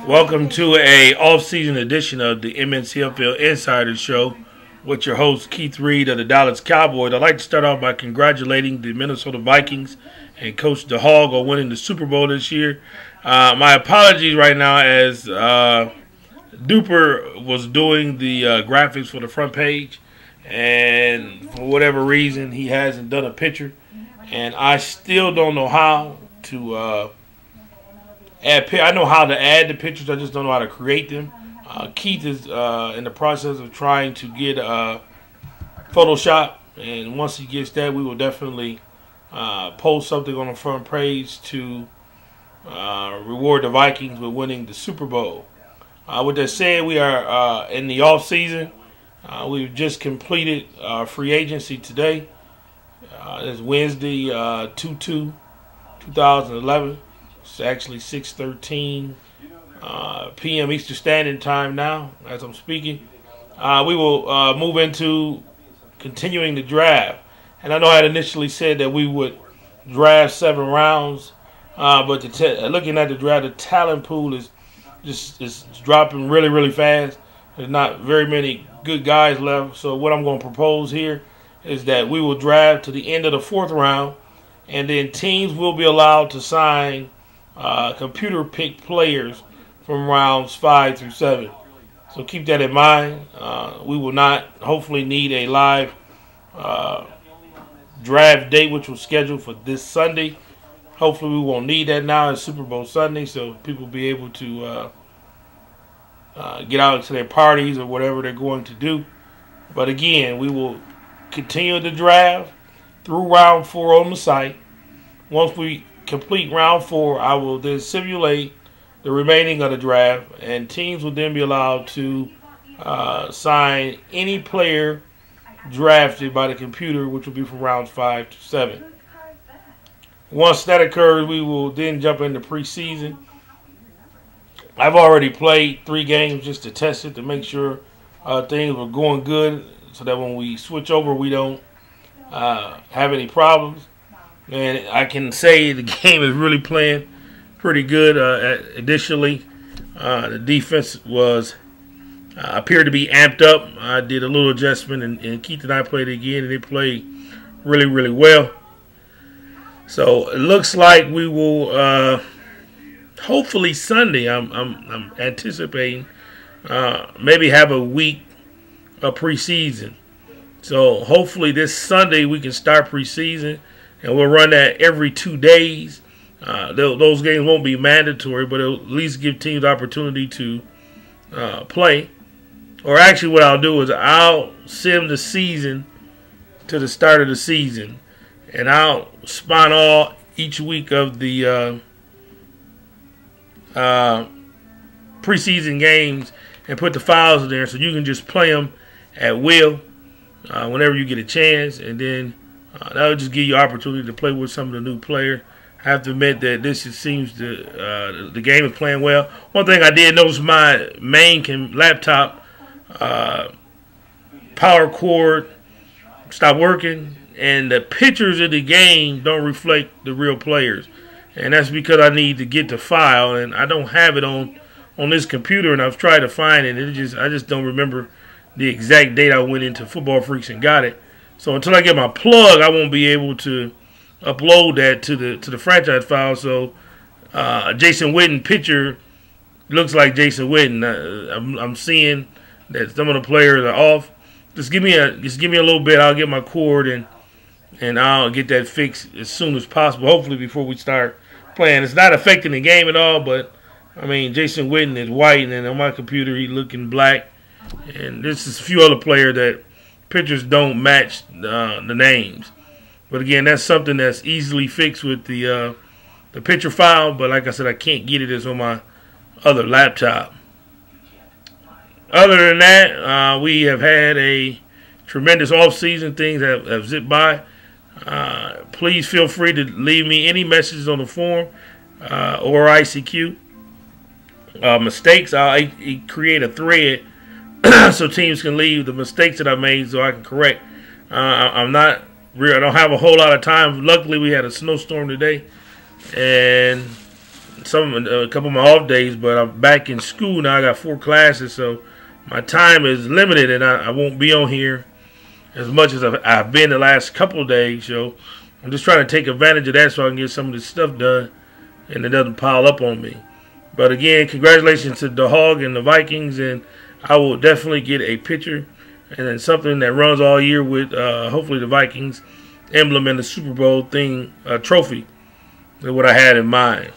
Welcome to a off-season edition of the MNCFL Insider Show with your host Keith Reed of the Dallas Cowboys. I'd like to start off by congratulating the Minnesota Vikings and Coach DeHog on winning the Super Bowl this year. My apologies right now as Duper was doing the graphics for the front page, and for whatever reason he hasn't done a picture, and I still don't know how to I know how to add the pictures, I just don't know how to create them. Keith is in the process of trying to get Photoshop, and once he gets that, we will definitely post something on the front page to reward the Vikings with winning the Super Bowl. With that said, we are in the off season. We've just completed free agency today. It's Wednesday, 2/2/2011. It's actually 6:13 p.m. Eastern Standard Time now, as I'm speaking. We will move into continuing the draft. And I know I had initially said that we would draft 7 rounds, but looking at the draft, the talent pool is dropping really, really fast. There's not very many good guys left. So what I'm going to propose here is that we will draft to the end of the 4th round, and then teams will be allowed to sign computer-picked players from rounds 5 through 7. So keep that in mind. We will not hopefully need a live draft date, which was scheduled for this Sunday. Hopefully we won't need that now. It's Super Bowl Sunday, so people will be able to get out to their parties or whatever they're going to do. But again, we will continue the draft through round 4 on the site. Once we complete round 4, I will then simulate the remaining of the draft, and teams will then be allowed to sign any player drafted by the computer, which will be from rounds 5 to 7. Once that occurs, we will then jump into preseason. I've already played 3 games just to test it, to make sure things were going good, so that when we switch over, we don't have any problems. And I can say the game is really playing pretty good. Additionally, the defense appeared to be amped up. I did a little adjustment, and Keith and I played again, and they played really, really well. So it looks like we will hopefully Sunday. I'm anticipating maybe have a week of preseason. So hopefully this Sunday we can start preseason. And we'll run that every 2 days. Those games won't be mandatory, but it'll at least give teams the opportunity to play. Or actually what I'll do is I'll sim the season to the start of the season. And I'll spawn all each week of the preseason games and put the files in there so you can just play them at will whenever you get a chance. And then that'll just give you opportunity to play with some of the new players. I have to admit that this seems the game is playing well. One thing I did notice, my main laptop power cord stopped working, and the pictures of the game don't reflect the real players. And that's because I need to get the file, and I don't have it on this computer, and I've tried to find it. I just don't remember the exact date I went into Football Freaks and got it. So until I get my plug, I won't be able to upload that to the franchise file. So Jason Witten picture looks like Jason Witten. I'm seeing that some of the players are off. Just give me a little bit. I'll get my cord and I'll get that fixed as soon as possible. Hopefully before we start playing. It's not affecting the game at all, but I mean Jason Witten is white, and on my computer he's looking black. And this is a few other players that pictures don't match the names. But again, that's something that's easily fixed with the picture file. But like I said, I can't get it as on my other laptop. Other than that, we have had a tremendous off-season. Things have zipped by. Please feel free to leave me any messages on the forum or ICQ. Mistakes, I'll create a thread so teams can leave the mistakes that I made so I can correct. I don't have a whole lot of time. Luckily, we had a snowstorm today, and a couple of my off days, but I'm back in school now. I got 4 classes, so my time is limited, and I won't be on here as much as I've been the last couple of days. So I'm just trying to take advantage of that so I can get some of this stuff done and it doesn't pile up on me. But again, congratulations to the Hog and the Vikings, and I will definitely get a picture and then something that runs all year with hopefully the Vikings emblem and the Super Bowl thing trophy. That's what I had in mind.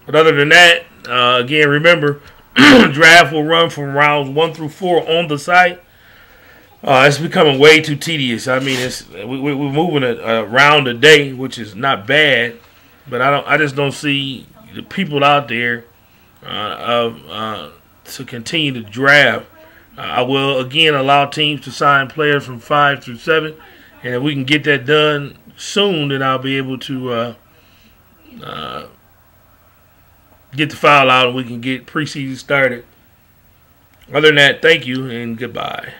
But other than that, again, remember, draft will run from rounds 1 through 4 on the site. It's becoming way too tedious. I mean, we're moving a round a day, which is not bad, but I just don't see the people out there to continue to draft. I will again allow teams to sign players from 5 through 7, and if we can get that done soon, then I'll be able to get the file out and we can get preseason started. Other than that, thank you and goodbye.